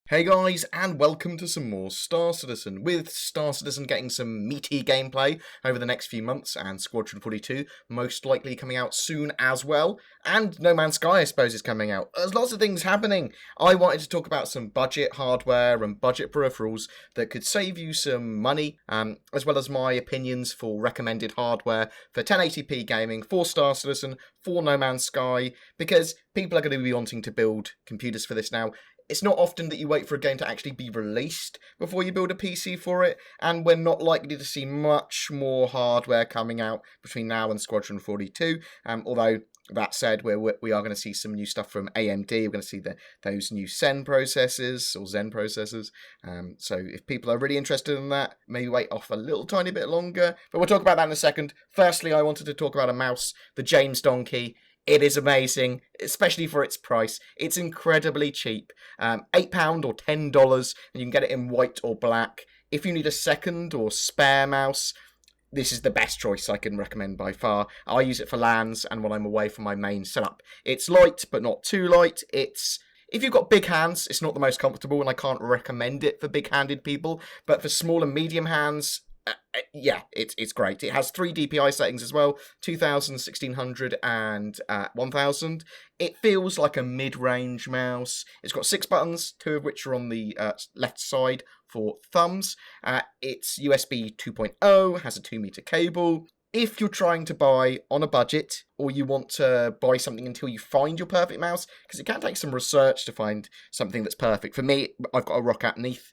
Hey guys, and welcome to some more Star Citizen, with Star Citizen getting some meaty gameplay over the next few months, and Squadron 42 most likely coming out soon as well, and No Man's Sky I suppose is coming out. There's lots of things happening. I wanted to talk about some budget hardware and budget peripherals that could save you some money, as well as my opinions for recommended hardware for 1080p gaming, for Star Citizen, for No Man's Sky, because people are going to be wanting to build computers for this now. It's not often that you wait for a game to actually be released before you build a PC for it, and we're not likely to see much more hardware coming out between now and Squadron 42, although that said, we are going to see some new stuff from AMD. We're going to see those new Zen processors. So if people are really interested in that, maybe wait off a little tiny bit longer. But we'll talk about that in a second. Firstly, I wanted to talk about a mouse, the James Donkey. It is amazing, especially for its price. It's incredibly cheap. £8 or $10, and you can get it in white or black. If you need a second or spare mouse, this is the best choice I can recommend by far. I use it for LANs and when I'm away from my main setup. It's light, but not too light. If you've got big hands, it's not the most comfortable, and I can't recommend it for big-handed people. But for small and medium hands, yeah, it's great. It has 3 DPI settings as well, 2000, 1600, and 1000. It feels like a mid-range mouse. It's got 6 buttons, 2 of which are on the left side for thumbs. It's USB 2.0, has a 2-meter cable. If you're trying to buy on a budget, or you want to buy something until you find your perfect mouse, because it can take some research to find something that's perfect. For me, I've got a Roccat Neath,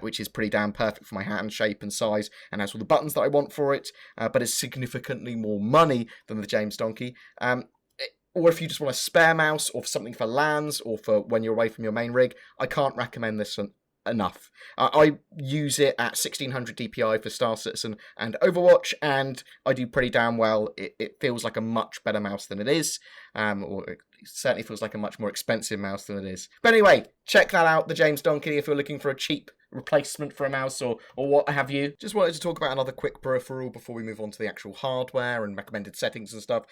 which is pretty damn perfect for my hand shape and size, and has all the buttons that I want for it, but is significantly more money than the James Donkey. Or if you just want a spare mouse, or something for LANs, or for when you're away from your main rig, I can't recommend this enough. I use it at 1600 DPI for Star Citizen and Overwatch, and I do pretty damn well. It feels like a much better mouse than it is, or it certainly feels like a much more expensive mouse than it is. But anyway, check that out, the James Donkey, if you're looking for a cheap replacement for a mouse or what have you. Just wanted to talk about another quick peripheral before we move on to the actual hardware and recommended settings and stuff.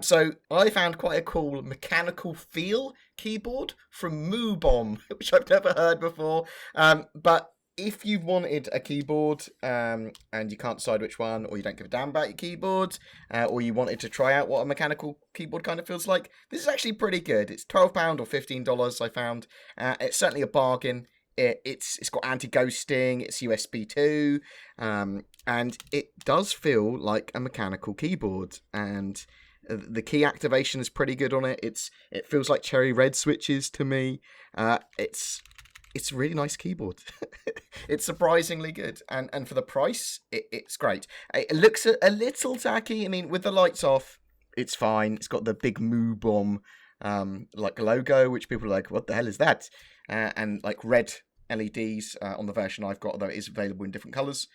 So I found quite a cool mechanical feel keyboard from Moobom, which I've never heard before. But if you wanted a keyboard and you can't decide which one, or you don't give a damn about your keyboard, or you wanted to try out what a mechanical keyboard kind of feels like, this is actually pretty good. It's £12 or $15 I found. It's certainly a bargain. It's got anti-ghosting, it's USB 2, and it does feel like a mechanical keyboard, and the key activation is pretty good on it. It feels like cherry red switches to me. It's a really nice keyboard. It's surprisingly good, and for the price, it's great. It looks a little tacky. I mean, with the lights off, it's fine. It's got the big Moobom like logo, which people are like, what the hell is that? And like red LEDs on the version I've got, although it is available in different colours.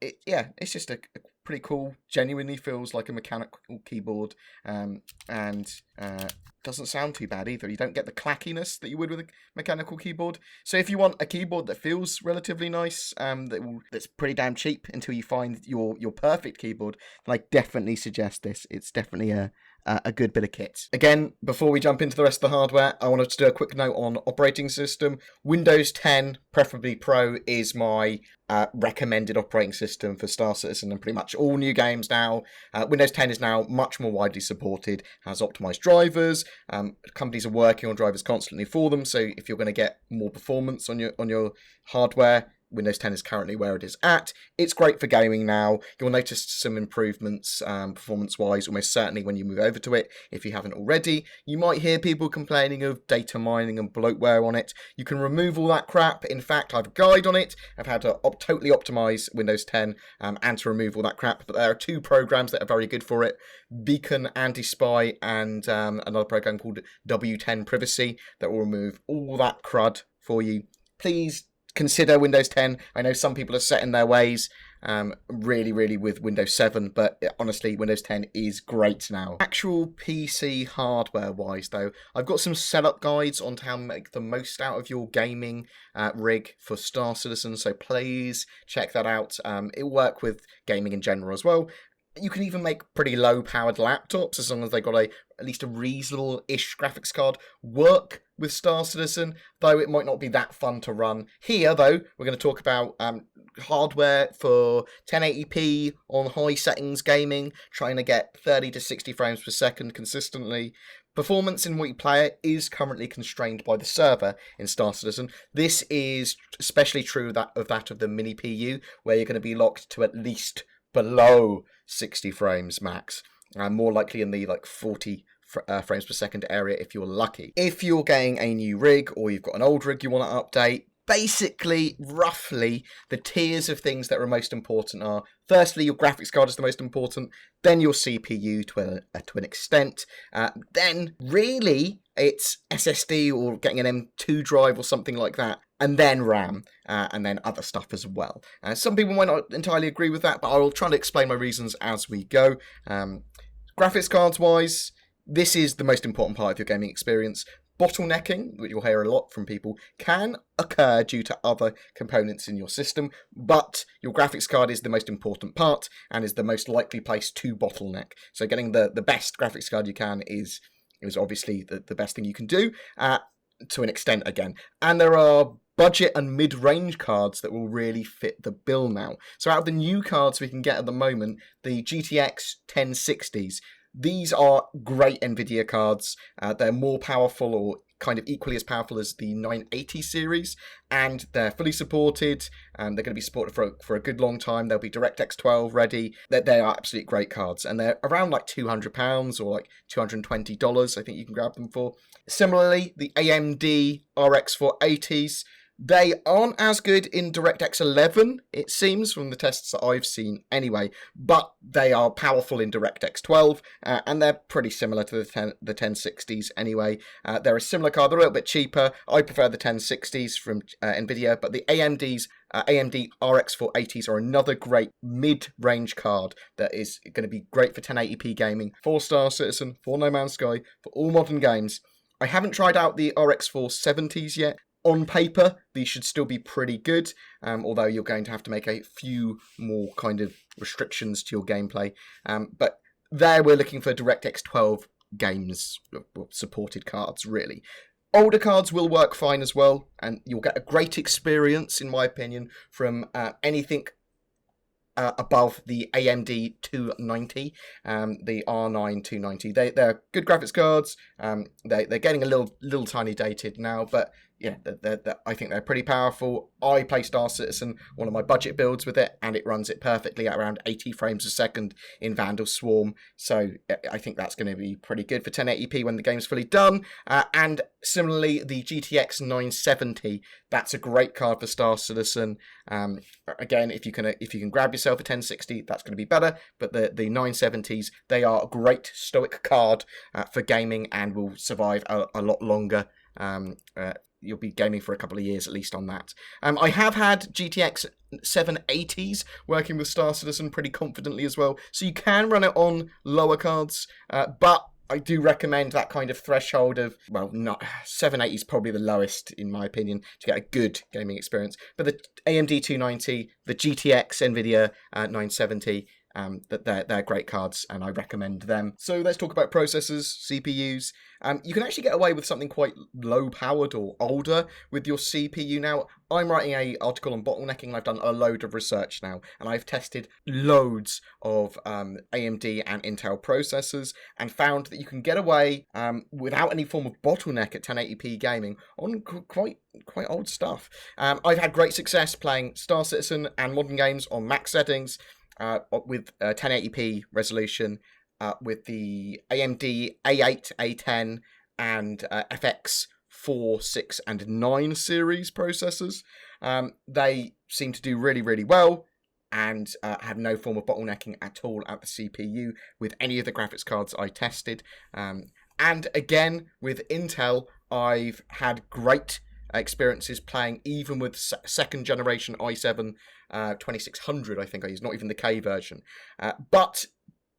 It's just a pretty cool, genuinely feels like a mechanical keyboard, and doesn't sound too bad either. You don't get the clackiness that you would with a mechanical keyboard. So if you want a keyboard that feels relatively nice, that's pretty damn cheap until you find your perfect keyboard, then I definitely suggest this. It's definitely a good bit of kit. Again, before we jump into the rest of the hardware, I wanted to do a quick note on operating system. Windows 10, preferably Pro, is my recommended operating system for Star Citizen and pretty much all new games now. Windows 10 is now much more widely supported, has optimized drivers. Companies are working on drivers constantly for them, so if you're going to get more performance on your hardware, Windows 10 is currently where it is at. It's great for gaming now. You'll notice some improvements performance-wise, almost certainly when you move over to it, if you haven't already. You might hear people complaining of data mining and bloatware on it. You can remove all that crap. In fact, I have a guide on it of how to totally optimize Windows 10 and to remove all that crap. But there are 2 programs that are very good for it. Beacon Anti-Spy and another program called W10 Privacy that will remove all that crud for you. Please consider Windows 10. I know some people are set in their ways, really with Windows 7, but honestly, Windows 10 is great now. Actual PC hardware-wise, though, I've got some setup guides on how to make the most out of your gaming rig for Star Citizen, so please check that out. It'll work with gaming in general as well. You can even make pretty low-powered laptops, as long as they've got at least a reasonable-ish graphics card, work with Star Citizen, though it might not be that fun to run. Here, though, we're going to talk about hardware for 1080p on high settings gaming, trying to get 30 to 60 frames per second consistently. Performance in multiplayer is currently constrained by the server in Star Citizen. This is especially true of the mini PU, where you're going to be locked to at least below 60 frames max. More likely in the 40 frames per second area if you're lucky. If you're getting a new rig or you've got an old rig you want to update, basically, roughly, the tiers of things that are most important are, firstly, your graphics card is the most important, then your CPU to an extent, then, really, it's SSD or getting an M2 drive or something like that, and then RAM, and then other stuff as well. Some people might not entirely agree with that, but I'll try to explain my reasons as we go. Graphics cards-wise, this is the most important part of your gaming experience. Bottlenecking, which you'll hear a lot from people, can occur due to other components in your system, but your graphics card is the most important part and is the most likely place to bottleneck. So getting the best graphics card you can is obviously the best thing you can do, to an extent again. And there are budget and mid-range cards that will really fit the bill now. So out of the new cards we can get at the moment, the GTX 1060s, these are great NVIDIA cards. They're more powerful or kind of equally as powerful as the 980 series, and they're fully supported, and they're going to be supported for a good long time. They'll be DirectX 12 ready. They are absolutely great cards, and they're around like £200 or like $220, I think you can grab them for. Similarly, the AMD RX 480s, they aren't as good in DirectX 11, it seems, from the tests that I've seen anyway, but they are powerful in DirectX 12, and they're pretty similar to the 1060s anyway. They're a similar card, they're a little bit cheaper. I prefer the 1060s from NVIDIA, but the AMD RX 480s are another great mid-range card that is going to be great for 1080p gaming, for Star Citizen, for No Man's Sky, for all modern games. I haven't tried out the RX 470s yet. On paper, these should still be pretty good, although you're going to have to make a few more kind of restrictions to your gameplay. But there we're looking for DirectX 12 games, supported cards, really. Older cards will work fine as well, and you'll get a great experience, in my opinion, from anything above the AMD 290, the R9 290. They're good graphics cards. They're getting a little tiny dated now, but yeah, I think they're pretty powerful. I play Star Citizen, one of my budget builds with it, and it runs it perfectly at around 80 frames a second in Vandal Swarm. So I think that's going to be pretty good for 1080p when the game's fully done. And similarly, the GTX 970, that's a great card for Star Citizen. Again, if you can grab yourself a 1060, that's going to be better. But the 970s, they are a great stoic card for gaming and will survive a lot longer. You'll be gaming for a couple of years at least on that. I have had GTX 780s working with Star Citizen pretty confidently as well, so you can run it on lower cards, but I do recommend that kind of threshold of, well, not 780 is probably the lowest in my opinion to get a good gaming experience, but the AMD 290, the GTX NVIDIA 970, they're great cards and I recommend them. So let's talk about processors, CPUs. You can actually get away with something quite low powered or older with your CPU now. I'm writing an article on bottlenecking and I've done a load of research now, and I've tested loads of AMD and Intel processors and found that you can get away without any form of bottleneck at 1080p gaming on quite old stuff. I've had great success playing Star Citizen and modern games on max settings, with 1080p resolution, with the AMD A8, A10, and FX 4, 6, and 9 series processors. They seem to do really, really well and have no form of bottlenecking at all at the CPU with any of the graphics cards I tested. And again, with Intel, I've had great experiences playing even with second generation i7 2600, I think I use, not even the K version. But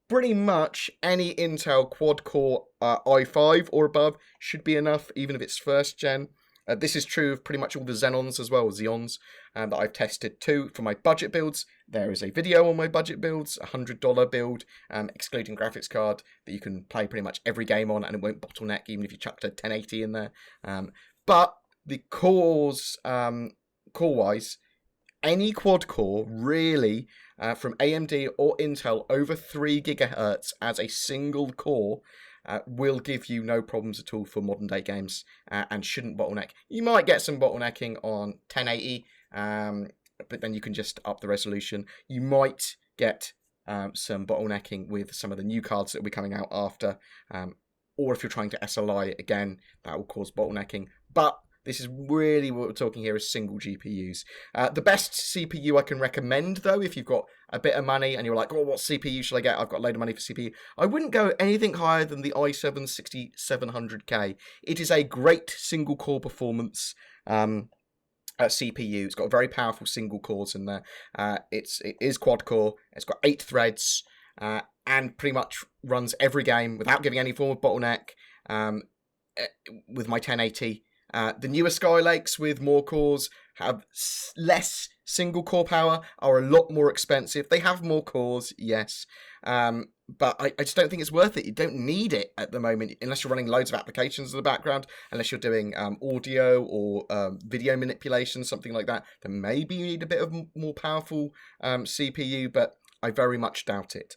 pretty much any Intel quad-core i5 or above should be enough, even if it's first gen. This is true of pretty much all the Xenons as well, Xeons, that I've tested too. For my budget builds, there is a video on my budget builds, a $100 build, excluding graphics card, that you can play pretty much every game on, and it won't bottleneck even if you chucked a 1080 in there. But the cores, core-wise, any quad core really from AMD or Intel over 3 GHz as a single core will give you no problems at all for modern day games and shouldn't bottleneck. You might get some bottlenecking on 1080, but then you can just up the resolution. You might get some bottlenecking with some of the new cards that will be coming out after, or if you're trying to SLI again, that will cause bottlenecking. But this is really what we're talking here is single GPUs. The best CPU I can recommend, though, if you've got a bit of money and you're like, oh, what CPU should I get? I've got a load of money for CPU. I wouldn't go anything higher than the i7-6700K. It is a great single core performance CPU. It's got very powerful single cores in there. It is quad core. It's got 8 threads and pretty much runs every game without giving any form of bottleneck with my 1080. The newer Skylakes with more cores have less single core power, are a lot more expensive. They have more cores, yes, but I just don't think it's worth it. You don't need it at the moment, unless you're running loads of applications in the background, unless you're doing audio or video manipulation, something like that. Then maybe you need a bit of more powerful CPU, but I very much doubt it.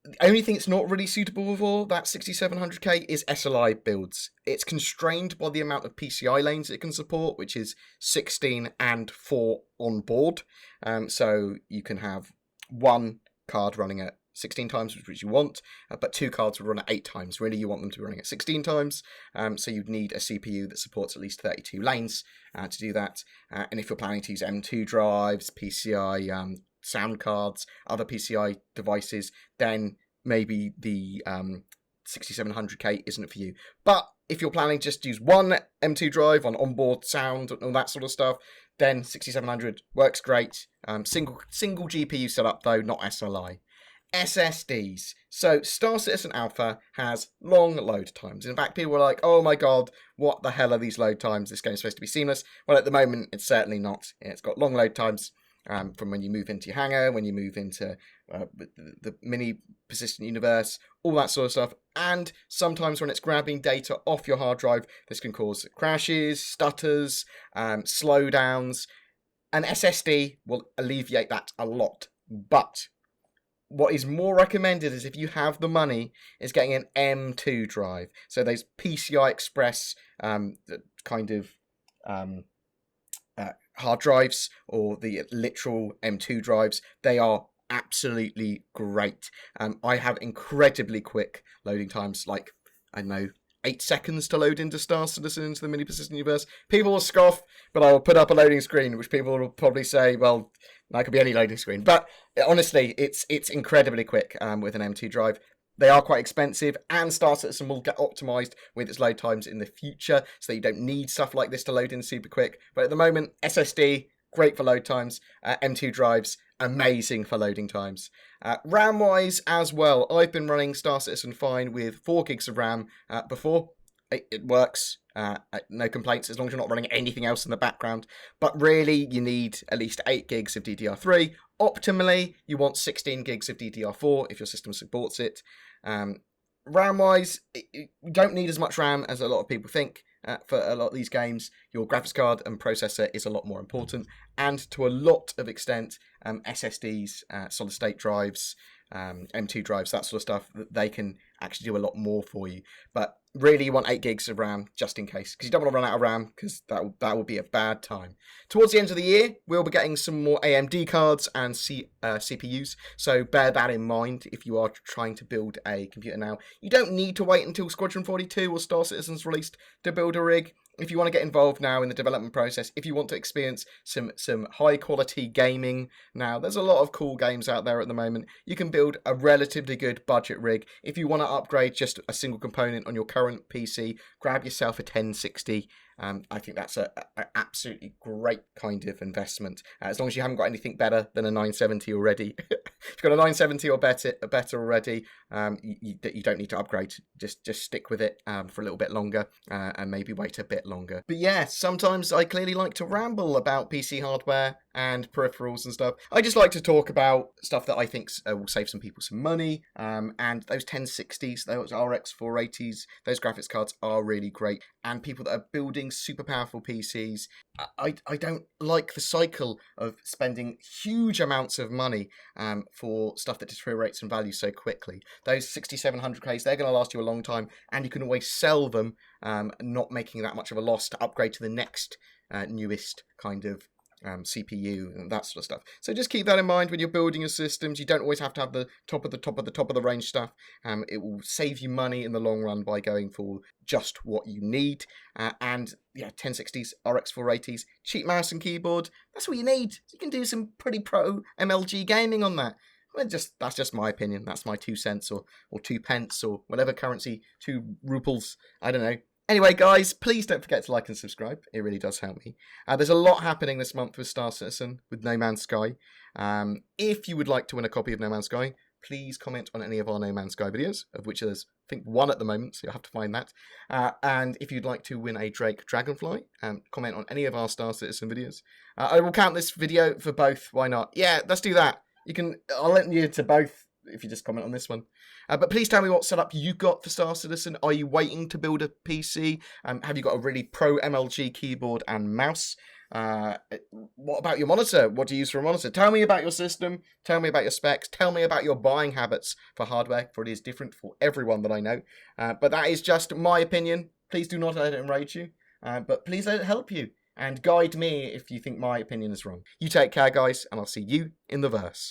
The only thing it's not really suitable for, that 6700K, is SLI builds. It's constrained by the amount of PCI lanes it can support, which is 16 and 4 on board. So you can have one card running at 16 times, which you want, but 2 cards would run at 8 times. Really, you want them to be running at 16 times, so you'd need a CPU that supports at least 32 lanes to do that. And if you're planning to use M2 drives, PCI sound cards, other PCI devices, then maybe the 6700K isn't for you. But if you're planning just to use one M2 drive on onboard sound and all that sort of stuff, then 6700 works great. Single GPU setup though, not SLI. SSDs. So Star Citizen Alpha has long load times. In fact, people were like, oh my god, what the hell are these load times? This game's supposed to be seamless. Well, at the moment, it's certainly not. It's got long load times. From when you move into your hangar, when you move into the mini persistent universe, all that sort of stuff. And sometimes when it's grabbing data off your hard drive, this can cause crashes, stutters, slowdowns. An SSD will alleviate that a lot. But what is more recommended is, if you have the money, is getting an M2 drive. So those PCI Express kind of hard drives, or the literal M2 drives, they are absolutely great. I have incredibly quick loading times, like, I don't know, 8 seconds to load into Star Citizen, into the mini persistent universe. People will scoff, but I will put up a loading screen, which people will probably say, well, that could be any loading screen. But honestly, it's incredibly quick with an M2 drive. They are quite expensive, and Star Citizen will get optimized with its load times in the future, so that you don't need stuff like this to load in super quick. But at the moment, SSD, great for load times. M2 drives, amazing for loading times. RAM-wise as well, I've been running Star Citizen fine with 4 gigs of RAM before. It works, no complaints, as long as you're not running anything else in the background. But really, you need at least 8 gigs of DDR3. Optimally, you want 16 gigs of DDR4 if your system supports it. RAM-wise, you don't need as much RAM as a lot of people think. For a lot of these games, your graphics card and processor is a lot more important. And to a lot of extent, SSDs, solid-state drives, M2 drives, that sort of stuff, they can actually do a lot more for you. But really, you want 8 gigs of RAM just in case, because you don't want to run out of RAM, because that will be a bad time. Towards the end of the year, we'll be getting some more AMD cards and CPUs, so bear that in mind if you are trying to build a computer now. You don't need to wait until Squadron 42 or Star Citizen's released to build a rig. If you want to get involved now in the development process, if you want to experience some high quality gaming now, there's a lot of cool games out there at the moment. You can build a relatively good budget rig. If you want to upgrade just a single component on your current PC, grab yourself a 1060 I think that's a absolutely great kind of investment. As long as you haven't got anything better than a 970 already. If you've got a 970 or better already, you don't need to upgrade. Just stick with it for a little bit longer and maybe wait a bit longer. But yeah, sometimes I clearly like to ramble about PC hardware and peripherals and stuff. I just like to talk about stuff that I think will save some people some money. And those 1060s, those RX 480s, those graphics cards are really great. And people that are building super powerful PCs, I don't like the cycle of spending huge amounts of money for stuff that deteriorates in value so quickly. Those 6700Ks, they're going to last you a long time, and you can always sell them, not making that much of a loss to upgrade to the next newest kind of CPU and that sort of stuff. So just keep that in mind when you're building your systems. You don't always have to have the top of the range stuff. It will save you money in the long run by going for just what you need. And yeah, 1060s, RX 480s, cheap mouse and keyboard. That's what you need. You can do some pretty pro MLG gaming on that. Well, that's just my opinion. That's my 2 cents or 2 pence or whatever currency, 2 rubles. I don't know. Anyway, guys, please don't forget to like and subscribe. It really does help me. There's a lot happening this month with Star Citizen, with No Man's Sky. If you would like to win a copy of No Man's Sky, please comment on any of our No Man's Sky videos, of which there's, I think, 1 at the moment, so you'll have to find that. And if you'd like to win a Drake Dragonfly, comment on any of our Star Citizen videos. I will count this video for both. Why not? Yeah, let's do that. I'll let you to both if you just comment on this one. But please tell me what setup you got for Star Citizen. Are you waiting to build a PC? Have you got a really pro MLG keyboard and mouse? What about your monitor? What do you use for a monitor? Tell me about your system. Tell me about your specs. Tell me about your buying habits for hardware, for it is different for everyone that I know. But that is just my opinion. Please do not let it enrage you. But please let it help you. And guide me if you think my opinion is wrong. You take care, guys, and I'll see you in the verse.